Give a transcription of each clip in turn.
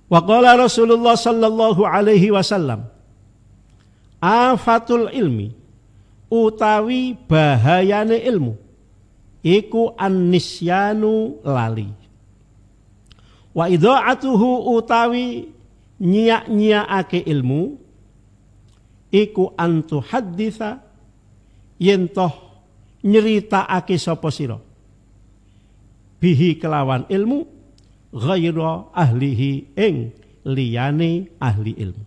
Wa qala Rasulullah sallallahu alaihi wasallam, afatul ilmi, utawi bahayane ilmu, iku an-nisyanu lali. Wa idha'atuhu, utawi nyiak-nyiakake ilmu, iku antu haditha, yentoh nyeritakake sapa sira bihi kelawan ilmu, ghaira ahlihi, ing liyane ahli ilmu.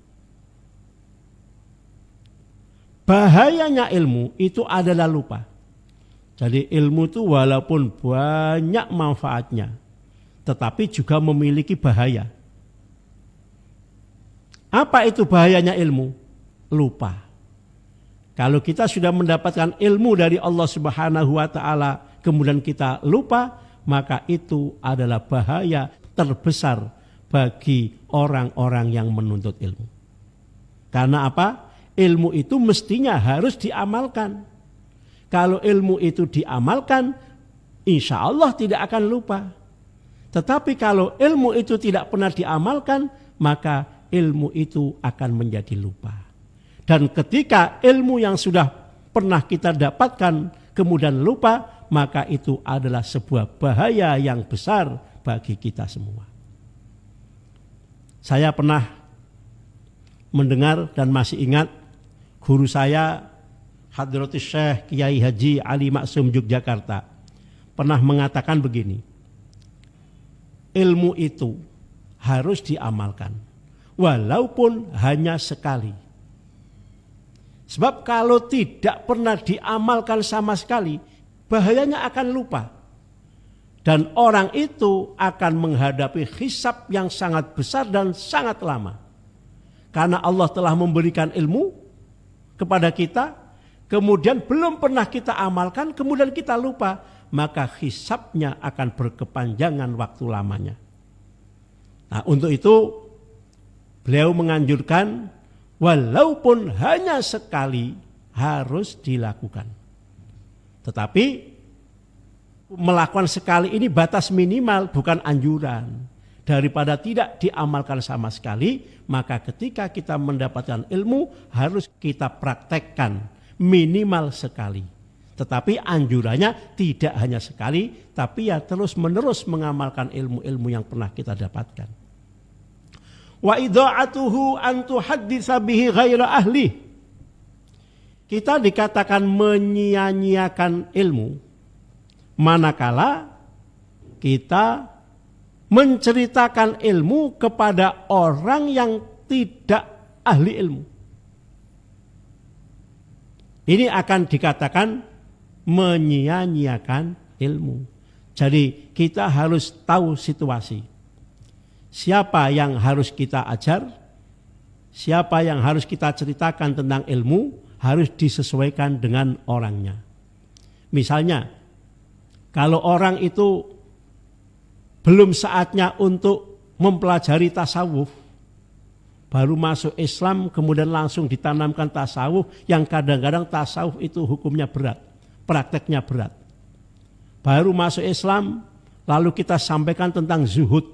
Bahayanya ilmu itu adalah lupa. Jadi ilmu itu walaupun banyak manfaatnya, tetapi juga memiliki bahaya. Apa itu bahayanya ilmu? Lupa. Kalau kita sudah mendapatkan ilmu dari Allah Subhanahu wa taala, kemudian kita lupa, maka itu adalah bahaya terbesar bagi orang-orang yang menuntut ilmu. Karena apa? Ilmu itu mestinya harus diamalkan. Kalau ilmu itu diamalkan, insya Allah tidak akan lupa. Tetapi kalau ilmu itu tidak pernah diamalkan, maka ilmu itu akan menjadi lupa. Dan ketika ilmu yang sudah pernah kita dapatkan kemudian lupa, maka itu adalah sebuah bahaya yang besar bagi kita semua. Saya pernah mendengar dan masih ingat guru saya Hadratus Syekh Kiai Haji Ali Maksum Yogyakarta pernah mengatakan begini, ilmu itu harus diamalkan walaupun hanya sekali. Sebab kalau tidak pernah diamalkan sama sekali, bahayanya akan lupa. Dan orang itu akan menghadapi hisab yang sangat besar dan sangat lama. Karena Allah telah memberikan ilmu kepada kita, kemudian belum pernah kita amalkan, kemudian kita lupa, maka hisabnya akan berkepanjangan waktu lamanya. Nah, untuk itu beliau menganjurkan walaupun hanya sekali harus dilakukan. Tetapi melakukan sekali ini batas minimal, bukan anjuran. Daripada tidak diamalkan sama sekali, maka ketika kita mendapatkan ilmu harus kita praktekkan minimal sekali. Tetapi anjurannya tidak hanya sekali, tapi ya terus menerus mengamalkan ilmu-ilmu yang pernah kita dapatkan. Wa idha'atuhu an tuhadditsa bihi ghaira ahli. Kita dikatakan menyia-nyiakan ilmu manakala kita menceritakan ilmu kepada orang yang tidak ahli ilmu. Ini akan dikatakan menyia-nyiakan ilmu. Jadi kita harus tahu situasi. Siapa yang harus kita ajar, siapa yang harus kita ceritakan tentang ilmu, harus disesuaikan dengan orangnya. Misalnya, kalau orang itu belum saatnya untuk mempelajari tasawuf, baru masuk Islam kemudian langsung ditanamkan tasawuf, yang kadang-kadang tasawuf itu hukumnya berat, prakteknya berat. Baru masuk Islam lalu kita sampaikan tentang zuhud,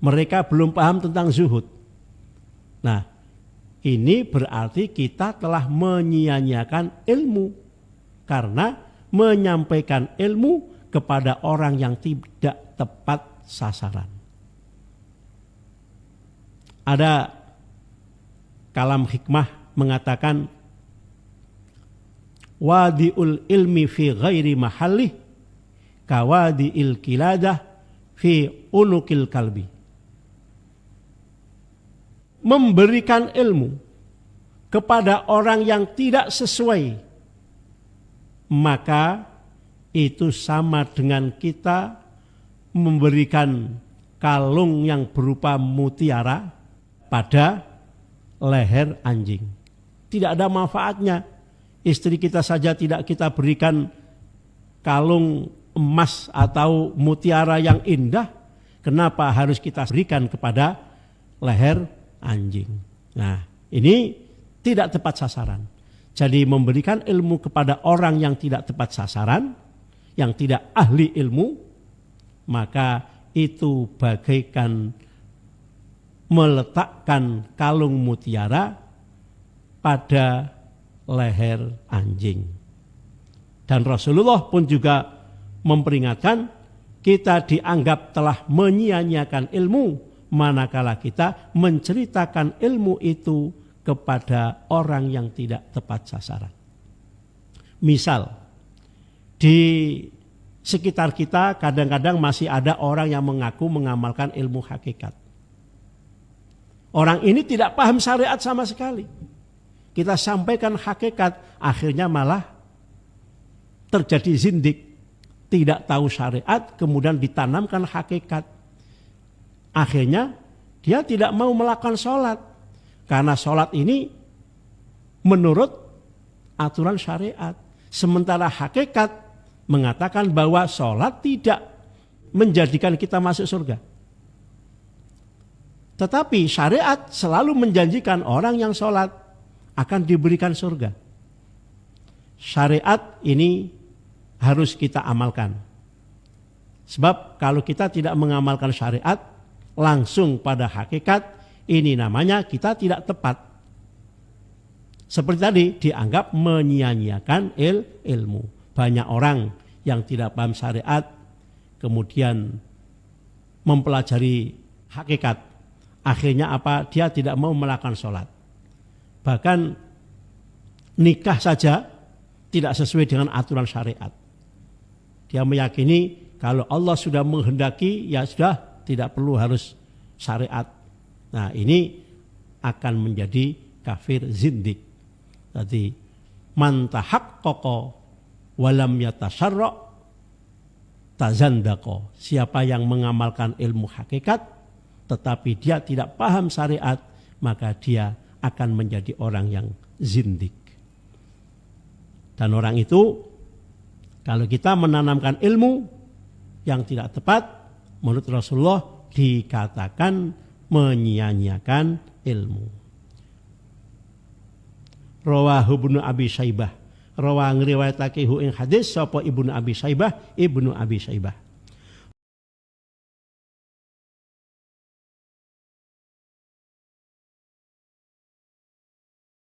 mereka belum paham tentang zuhud. Nah, ini berarti kita telah menyia-nyiakan ilmu karena menyampaikan ilmu kepada orang yang tidak tepat sasaran. Ada kalam hikmah mengatakan wadi'ul ilmi fi ghairi mahallih kawadi'il kiladah fi unukil kalbi. Memberikan ilmu kepada orang yang tidak sesuai, maka itu sama dengan kita memberikan kalung yang berupa mutiara pada leher anjing. Tidak ada manfaatnya. Istri kita saja tidak kita berikan kalung emas atau mutiara yang indah, kenapa harus kita berikan kepada leher anjing? Nah, ini tidak tepat sasaran. Jadi memberikan ilmu kepada orang yang tidak tepat sasaran, yang tidak ahli ilmu, maka itu bagaikan meletakkan kalung mutiara pada leher anjing. Dan Rasulullah pun juga memperingatkan kita dianggap telah menyia-nyiakan ilmu manakala kita menceritakan ilmu itu kepada orang yang tidak tepat sasaran. Misal, di sekitar kita kadang-kadang masih ada orang yang mengaku mengamalkan ilmu hakikat. Orang ini tidak paham syariat sama sekali. Kita sampaikan hakikat, akhirnya malah terjadi zindik. Tidak tahu syariat, kemudian ditanamkan hakikat. Akhirnya dia tidak mau melakukan sholat. Karena sholat ini menurut aturan syariat. Sementara hakikat mengatakan bahwa sholat tidak menjadikan kita masuk surga. Tetapi syariat selalu menjanjikan orang yang sholat akan diberikan surga. Syariat ini harus kita amalkan. Sebab kalau kita tidak mengamalkan syariat langsung pada hakikat, ini namanya kita tidak tepat. Seperti tadi dianggap menyia-nyiakan ilmu. Banyak orang yang tidak paham syariat kemudian mempelajari hakikat. Akhirnya apa? Dia tidak mau melakukan sholat. Bahkan nikah saja tidak sesuai dengan aturan syariat. Dia meyakini kalau Allah sudah menghendaki ya sudah, tidak perlu harus syariat. Nah, ini akan menjadi kafir zindik. Jadi man tahaqqaqa walam yatasyarra' tazandaqa. Siapa yang mengamalkan ilmu hakikat tetapi dia tidak paham syariat, maka dia akan menjadi orang yang zindik. Dan orang itu kalau kita menanamkan ilmu yang tidak tepat, menurut Rasulullah dikatakan menyia-nyiakan ilmu. Rawahu Ibnu Abi Syaibah. Rawa ngriwayatake ing hadis sapa Ibnu Abi Syaibah, Ibnu Abi Syaibah.